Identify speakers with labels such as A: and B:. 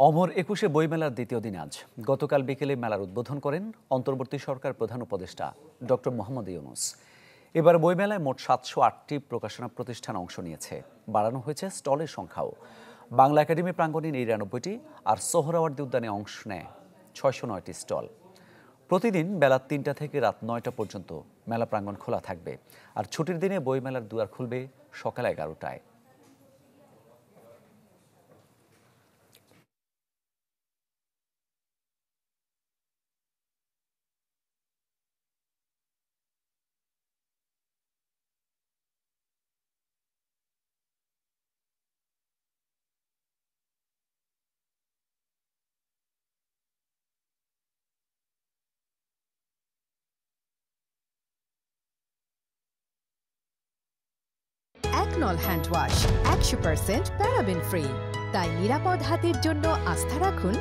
A: অমর একুশে বইমেলার দ্বিতীয় দিন আজ গতকাল বিকেলে মেলার উদ্বোধন করেন অন্তর্বর্তী সরকার প্রধান উপদেষ্টা ডক্টর মোহাম্মদ ইউনূস। এবার বইমেলায় মোট ৭০৮টি প্রকাশনা প্রতিষ্ঠান অংশ নিয়েছে। বাড়ানো হয়েছে স্টলের সংখ্যাও। বাংলা একাডেমি প্রাঙ্গণে ৯৯টি আর সোহরাওয়ার্দী উদ্যানে অংশ নেয় ৬০৯টি স্টল। প্রতিদিন বেলা ৩টা থেকে রাত ৯টা পর্যন্ত মেলা প্রাঙ্গণ খোলা থাকবে। আর ছুটির দিনে বইমেলার দুয়ার খুলবে সকাল ১১টায়।
B: একনল হ্যান্ড ওয়াশ ১০০% প্যারাবেন ফ্রি, তাই নিরাপদ হাতের জন্য আস্থা রাখুন